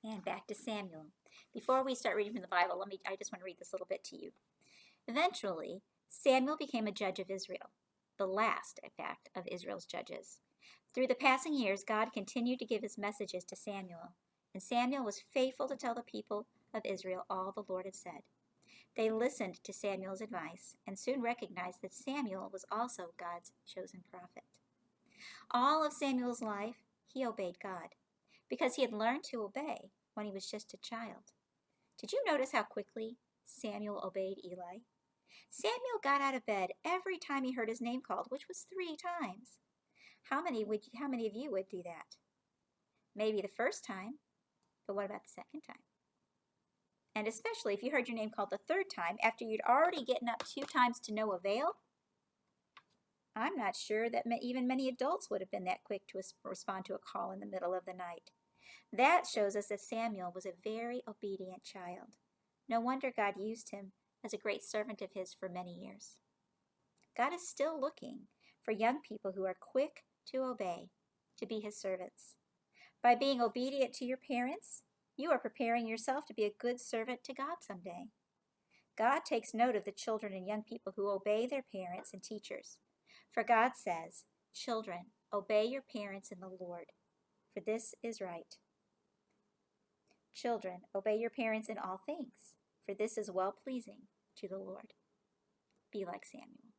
And back to Samuel. Before we start reading from the Bible, I just want to read this little bit to you. Eventually, Samuel became a judge of Israel, the last, in fact, of Israel's judges. Through the passing years, God continued to give his messages to Samuel, and Samuel was faithful to tell the people of Israel all the Lord had said. They listened to Samuel's advice and soon recognized that Samuel was also God's chosen prophet. All of Samuel's life, he obeyed God, because he had learned to obey when he was just a child. Did you notice how quickly Samuel obeyed Eli? Samuel got out of bed every time he heard his name called, which was 3 times. How many of you would do that? Maybe the first time, but what about the second time? And especially if you heard your name called the 3rd time after you'd already gotten up 2 times to no avail? I'm not sure that even many adults would have been that quick to respond to a call in the middle of the night. That shows us that Samuel was a very obedient child. No wonder God used him as a great servant of his for many years. God is still looking for young people who are quick to obey, to be his servants. By being obedient to your parents, you are preparing yourself to be a good servant to God someday. God takes note of the children and young people who obey their parents and teachers. For God says, "Children, obey your parents in the Lord, for this is right." Children, obey your parents in all things, for this is well-pleasing to the Lord. Be like Samuel.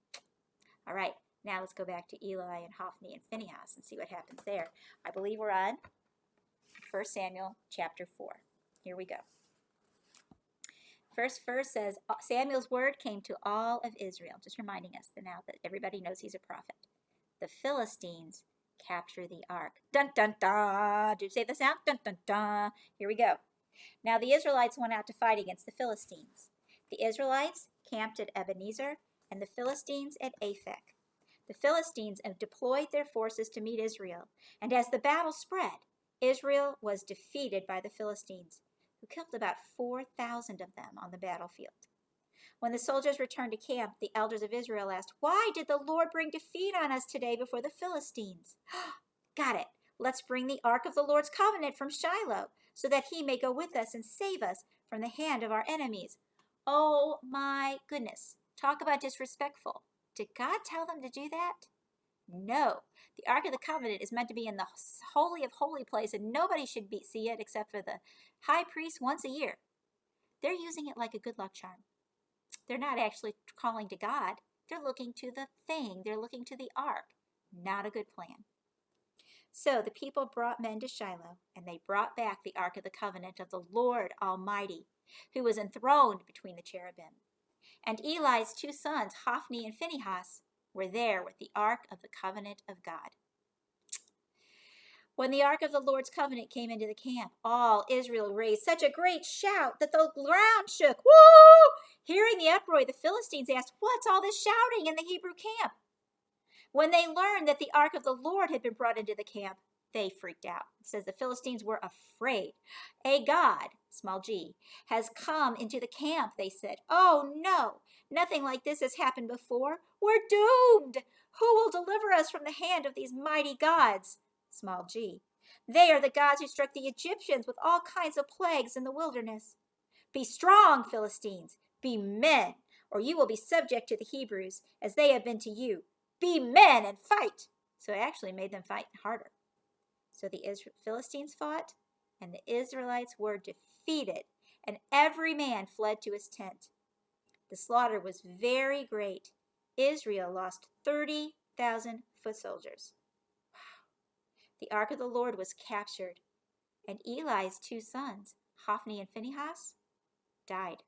All right, now let's go back to Eli and Hophni and Phinehas and see what happens there. I believe we're on 1 Samuel chapter 4. Here we go. First verse says, Samuel's word came to all of Israel, just reminding us that now that everybody knows he's a prophet. The Philistines capture the ark. Dun, dun, dun. Do you say the sound? Dun, dun, dun. Here we go. Now the Israelites went out to fight against the Philistines. The Israelites camped at Ebenezer and the Philistines at Aphek. The Philistines have deployed their forces to meet Israel, and as the battle spread, Israel was defeated by the Philistines, who killed about 4,000 of them on the battlefield. When the soldiers returned to camp, the elders of Israel asked, "Why did the Lord bring defeat on us today before the Philistines?" Got it. Let's bring the ark of the Lord's covenant from Shiloh, so that he may go with us and save us from the hand of our enemies. Oh my goodness. Talk about disrespectful. Did God tell them to do that? No. The Ark of the Covenant is meant to be in the Holy of Holy place, and nobody should see it except for the high priest once a year. They're using it like a good luck charm. They're not actually calling to God. They're looking to the thing. They're looking to the ark. Not a good plan. So the people brought men to Shiloh, and they brought back the Ark of the Covenant of the Lord Almighty, who was enthroned between the cherubim. And Eli's 2 sons, Hophni and Phinehas, were there with the Ark of the Covenant of God. When the Ark of the Lord's Covenant came into the camp, all Israel raised such a great shout that the ground shook. Woo! Hearing the uproar, the Philistines asked, "What's all this shouting in the Hebrew camp?" When they learned that the Ark of the Lord had been brought into the camp, they freaked out. It says the Philistines were afraid. "A god," small g, "has come into the camp," they said. "Oh no, nothing like this has happened before. We're doomed. Who will deliver us from the hand of these mighty gods?" Small g. "They are the gods who struck the Egyptians with all kinds of plagues in the wilderness." "Be strong, Philistines. Be men, or you will be subject to the Hebrews, as they have been to you. Be men and fight." So it actually made them fight harder. So the Philistines fought, and the Israelites were defeated, and every man fled to his tent. The slaughter was very great. Israel lost 30,000 foot soldiers. Wow. The ark of the Lord was captured, and Eli's 2 sons, Hophni and Phinehas, died.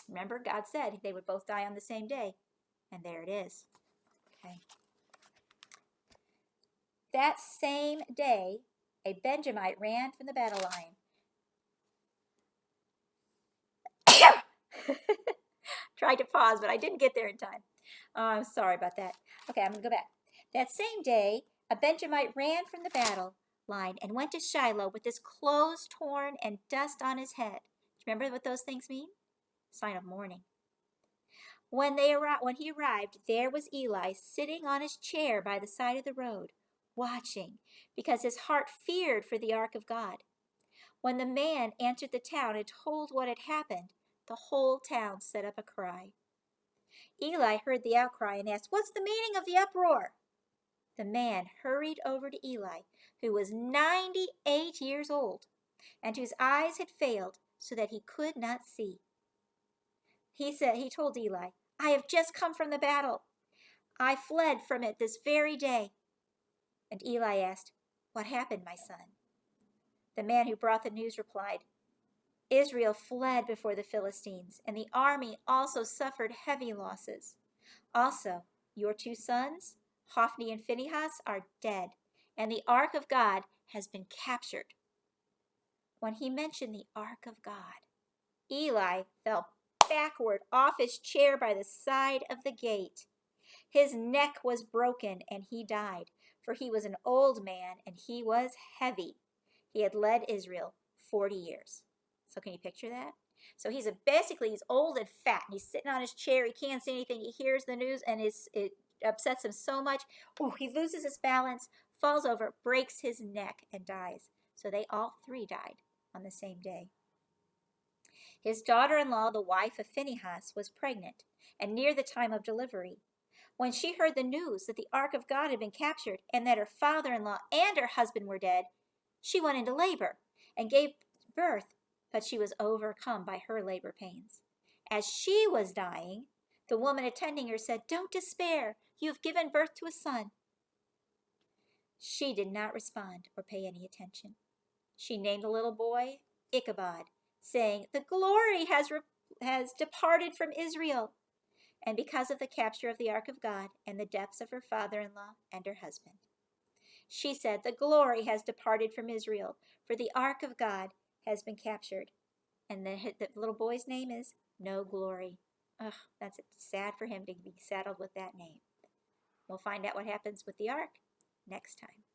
Remember, God said they would both die on the same day, and there it is. Okay. That same day, a Benjamite ran from the battle line. Tried to pause, but I didn't get there in time. Oh, I'm sorry about that. Okay, I'm going to go back. That same day, a Benjamite ran from the battle line and went to Shiloh with his clothes torn and dust on his head. Remember what those things mean? Sign of mourning. When he arrived, there was Eli sitting on his chair by the side of the road, watching, because his heart feared for the ark of God. When the man entered the town and told what had happened, the whole town set up a cry. Eli heard the outcry and asked, "What's the meaning of the uproar?" The man hurried over to Eli, who was 98 years old and whose eyes had failed so that he could not see. He told Eli, "I have just come from the battle. I fled from it this very day." And Eli asked, "What happened, my son?" The man who brought the news replied, "Israel fled before the Philistines, and the army also suffered heavy losses. Also, your 2 sons, Hophni and Phinehas, are dead, and the ark of God has been captured." When he mentioned the ark of God, Eli fell backward off his chair by the side of the gate. His neck was broken, and he died, for he was an old man, and he was heavy. He had led Israel 40 years. So can you picture that? So he's old and fat, and he's sitting on his chair. He can't see anything. He hears the news, and it upsets him so much. Oh, he loses his balance, falls over, breaks his neck, and dies. So they all 3 died on the same day. His daughter-in-law, the wife of Phinehas, was pregnant and near the time of delivery. When she heard the news that the ark of God had been captured and that her father-in-law and her husband were dead, she went into labor and gave birth, but she was overcome by her labor pains. As she was dying, the woman attending her said, "Don't despair. You have given birth to a son." She did not respond or pay any attention. She named the little boy Ichabod, saying, "The glory has departed from Israel," and because of the capture of the ark of God and the deaths of her father-in-law and her husband. She said, "The glory has departed from Israel, for the ark of God has been captured." And the little boy's name is No Glory. Ugh, that's sad for him to be saddled with that name. We'll find out what happens with the ark next time.